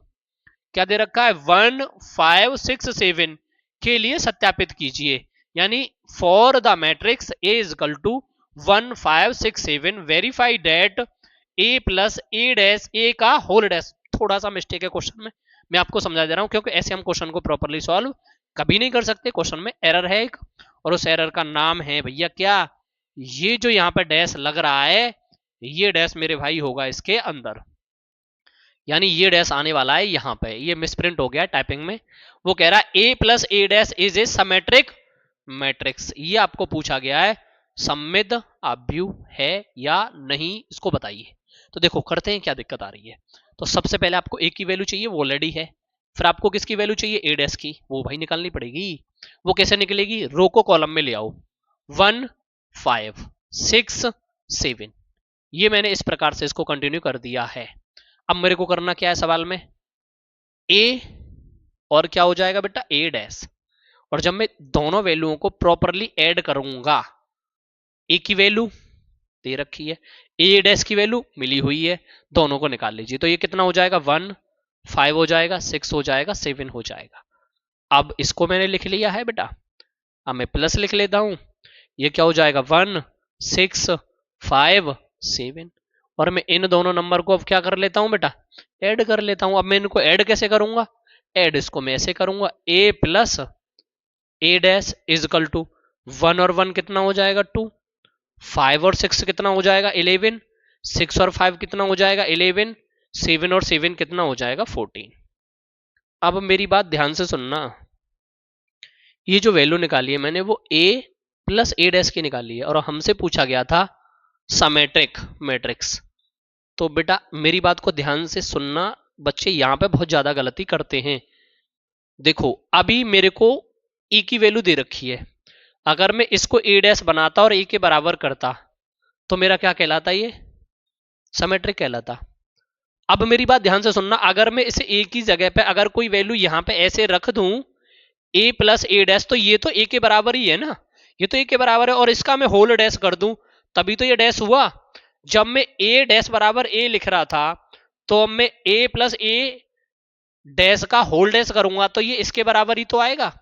क्या दे रखा है, 1 5 6 7 के लिए सत्यापित कीजिए, यानी for the matrix A is equal to 1 5 6 7 verify that A plus A dash A का होल डैश। थोड़ा सा मिस्टेक है क्वेश्चन में, मैं आपको समझा दे रहा हूं, क्योंकि ऐसे हम क्वेश्चन को प्रॉपरली सॉल्व कभी नहीं कर सकते, क्वेश्चन में एरर है एक, और उस एरर का नाम है भैया क्या, ये जो यहां पर डैश लग रहा है, ये डैश मेरे भाई होगा इसके अंदर, यानी ये डैश आने वाला है यहां पे, ये मिसप्रिंट हो गया टाइपिंग में। वो कह रहा है A plus A dash is a symmetric matrix, ये आपको पूछा गया है सममित आव्यूह है या नहीं, इसको बताइए। तो देखो करते हैं क्या दिक्कत आ रही है। तो सबसे पहले आपको ए की वैल्यू चाहिए, वो ऑलरेडी है, फिर आपको किसकी वैल्यू चाहिए, ए डैश की, वो भाई निकालनी पड़ेगी। वो कैसे निकलेगी, रो को कॉलम में ले आओ, 1 5 6 7, ये मैंने इस प्रकार से इसको कंटिन्यू कर दिया है। अब मेरे को करना क्या है सवाल में, ए और क्या हो जाएगा बेटा, ए डैश, और जब मैं दोनों वैल्यूओं को प्रॉपरली ऐड करूंगा, ए की वैल्यू दे रखी है, ए डैश की वैल्यू मिली हुई है, दोनों को निकाल लीजिए, तो ये कितना हो जाएगा, 1 5 हो जाएगा, 6 हो जाएगा, 7 हो जाएगा। अब इसको मैंने लिख लिया है बेटा, अब मैं प्लस लिख लेता हूं, ये क्या हो जाएगा, 1 6 5 7, और मैं इन दोनों नंबर को अब क्या कर लेता हूं बेटा, ऐड कर लेता हूं। अब मैं इनको ऐड कैसे करूंगा, ऐड इसको मैं ऐसे करूंगा, A plus A dash is equal to 1 और 1 कितना हो जाएगा, 2, 5 और 6 कितना हो जाएगा, 11, 6 और 5 कितना हो जाएगा, 11, 7 और 7 कितना हो जाएगा, 14। अब मेरी बात ध्यान से सुनना, ये जो वैल्यू निकाली है मैंने वो ए प्लस ए डैश की निकाली है, और हमसे पूछा गया था समेट्रिक मैट्रिक्स। तो बेटा मेरी बात को ध्यान से सुनना, बच्चे यहां पे बहुत ज्यादा गलती करते हैं। देखो अभी मेरे को e की वैल्यू दे रखी है, अगर मैं इसको ए डैश बनाता और ए के बराबर करता तो मेरा क्या कहलाता, ये समेट्रिक कहलाता। अब मेरी बात ध्यान से सुनना, अगर मैं इसे ए की जगह पे अगर कोई वैल्यू यहां पे ऐसे रख दूं ए प्लस ए डैश, तो ये तो ए के बराबर ही है ना, ये तो ए के बराबर है, और इसका मैं होल डैश कर दूं तभी तो ये डैश हुआ। जब मैं ए डैश बराबर ए लिख रहा था, तो अब मैं ए प्लस ए डैश का होल डैश करूंगा तो ये इसके बराबर ही तो आएगा।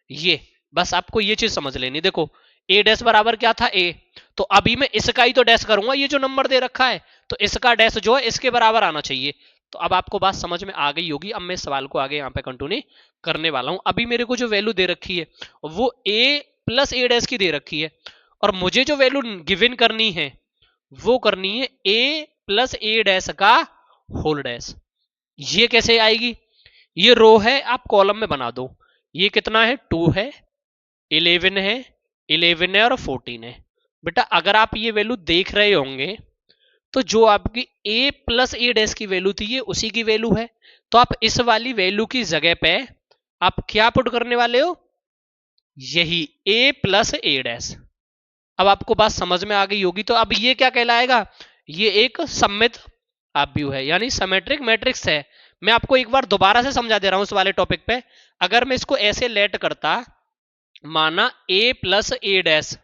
ये बस आपको ये चीज समझ लेनी। देखो ए डैश बराबर क्या था, ए, तो अभी मैं इसका ही तो डैश करूंगा, ये जो नंबर दे रखा है तो इसका डैश जो है इसके बराबर आना चाहिए। तो अब आपको बात समझ में आ गई होगी। अब मैं सवाल को आगे यहाँ पे कंटिन्यू करने वाला हूं। अभी मेरे को जो वैल्यू दे रखी है वो ए प्लस ए डैश की दे रखी है, और मुझे जो वैल्यू गिवन करनी है वो करनी है ए प्लस ए डैश का होल डैश। ये कैसे आएगी, ये रो है आप कॉलम में बना दो, ये कितना है, 2 है, 11 है, 11 है और 14 है। बेटा अगर आप ये वैल्यू देख रहे होंगे तो जो आपकी a प्लस ए डैश की वैल्यू थी ये उसी की वैल्यू है, तो आप इस वाली वैल्यू की जगह पे आप क्या पुट करने वाले हो, यही a प्लस ए डैश। अब आपको बात समझ में आ गई होगी। तो अब ये क्या कहलाएगा, ये एक सममित आव्यूह है, यानी सिमेट्रिक मैट्रिक्स है। मैं आपको एक बार दोबारा से समझा दे रहा हूं इस वाले टॉपिक पे। अगर मैं इसको ऐसे लेट करता, माना a प्लस ए डैश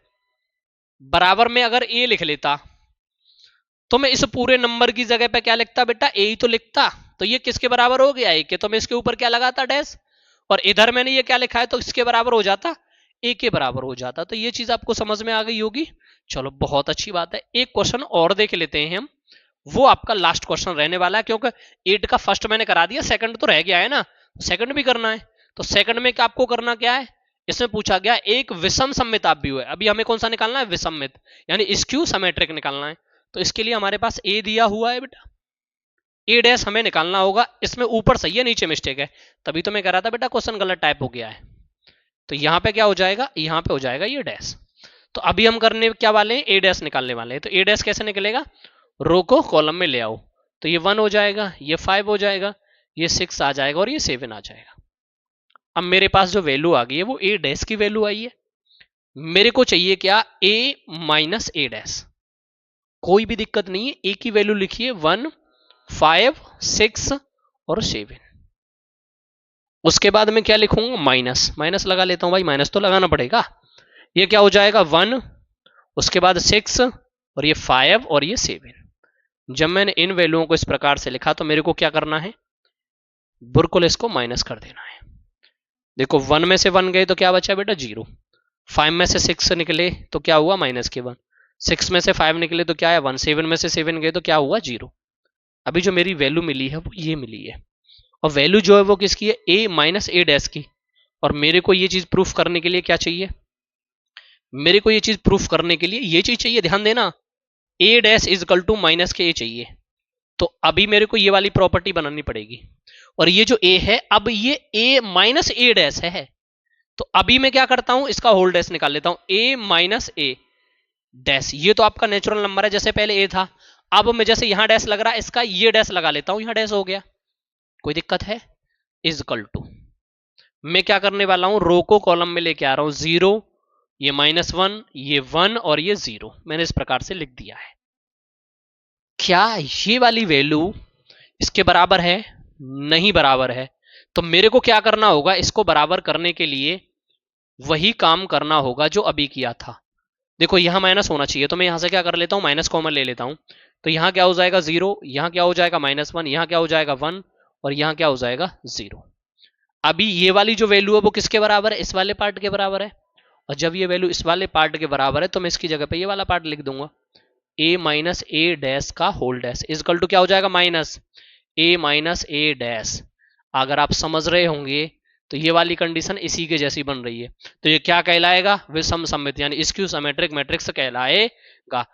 बराबर में अगर a लिख लेता, तो मैं इस पूरे नंबर की जगह पे क्या लिखता बेटा, ए ही तो लिखता। तो ये किसके बराबर हो गया, ए के, तो मैं इसके ऊपर क्या लगाता, डैश, और इधर मैंने ये क्या लिखा है तो इसके बराबर हो जाता, ए के बराबर हो जाता। तो ये चीज आपको समझ में आ गई होगी। चलो बहुत अच्छी बात है। एक क्वेश्चन और देख लेते हैं हम, वो आपका लास्ट क्वेश्चन रहने वाला है, क्योंकि 8 का फर्स्ट मैंने करा दिया, सेकंड तो रह गया है ना, सेकंड भी करना है। तो सेकंड में आपको करना क्या है, इसमें पूछा गया एक विषम सममित आव्यूह है। अभी हमें कौन सा निकालना है, विषमित, यानी स्क्यू सिमेट्रिक निकालना है। तो इसके लिए हमारे पास ए दिया हुआ है बेटा, ए डैश हमें निकालना होगा। इसमें ऊपर सही है नीचे मिस्टेक है, तभी तो मैं कह रहा था बेटा क्वेश्चन गलत टाइप हो गया है। तो यहां पे क्या हो जाएगा, यहां पे हो जाएगा ये डैश। तो अभी हम करने क्या वाले हैं, ए डैश निकालने वाले हैं। तो ए डैश कैसे निकलेगा, रो को कॉलम में ले आओ, तो ये 1 हो जाएगा, ये 5 हो जाएगा, ये 6 आ जाएगा और ये 7 आ जाएगा। अब मेरे पास जो वैल्यू आ गई है वो ए डैश की वैल्यू आई है। मेरे को चाहिए क्या, ए माइनस ए डैश। कोई भी दिक्कत नहीं है, ए की वैल्यू लिखिए 1, 5, 6 और 7। उसके बाद मैं क्या लिखूंगा, माइनस, माइनस लगा लेता हूं भाई, माइनस तो लगाना पड़ेगा। ये क्या हो जाएगा 1, उसके बाद 6 और ये 5 और ये 7। जब मैंने इन वैल्यूओं को इस प्रकार से लिखा तो मेरे को क्या करना है, बिल्कुल इसको माइनस कर देना है। देखो 1 में से 1 गए तो क्या बचा बेटा, 0। 5 में से 6 निकले तो क्या हुआ, माइनस के 1। 6 में से 5 निकले तो क्या है 1। 7 में से 7 गए तो क्या हुआ, 0। अभी जो मेरी वैल्यू मिली है वो ये मिली है, और वैल्यू जो है वो किसकी है, ए माइनस ए डैश की। और मेरे को ये चीज प्रूफ करने के लिए क्या चाहिए, मेरे को ये चीज प्रूफ करने के लिए ये चीज चाहिए, ध्यान देना, A dash is equal to minus के ए चाहिए। तो अभी मेरे को ये वाली प्रॉपर्टी बनानी पड़ेगी, और ये जो ए है अब ये ए माइनस ए डैश है। तो अभी मैं क्या करता हूं, इसका होल डैश निकाल लेता हूं, ए माइनस ए डैश। ये तो आपका नेचुरल नंबर है, जैसे पहले ए था, अब मैं जैसे यहां डैश लग रहा है इसका ये डैश लगा लेता हूं, यहां डैश हो गया, कोई दिक्कत है। इज इक्वल टू, मैं क्या करने वाला हूं, रो को कॉलम में लेके आ रहा हूं, 0, ये -1, ये 1 और ये 0 मैंने इस प्रकार से लिख दिया है। क्या ये वाली वैल्यू इसके बराबर है, नहीं बराबर है। तो मेरे को क्या करना होगा, इसको बराबर करने के लिए वही काम करना होगा जो अभी किया था। देखो यहां माइनस होना चाहिए, तो मैं यहां से क्या कर लेता हूं, माइनस कॉमन ले लेता हूं। तो यहां क्या हो जाएगा 0, यहां क्या हो जाएगा -1, यहां क्या हो जाएगा 1 और यहां क्या हो जाएगा 0। अभी ये वाली जो वैल्यू है वो किसके बराबर है, इस वाले पार्ट के बराबर है। और जब ये वैल्यू इस वाले पार्ट के बराबर है तो मैं इसकी जगह पे ये वाला पार्ट लिख दूंगा, ए माइनस ए डैश का whole dash is equal to क्या हो जाएगा, minus A minus A dash. अगर आप समझ रहे होंगे तो ये वाली कंडीशन इसी के जैसी बन रही है। तो ये क्या कहलाएगा, विषम सममित यानी स्क्यू सिमेट्रिक मैट्रिक्स कहलाएगा।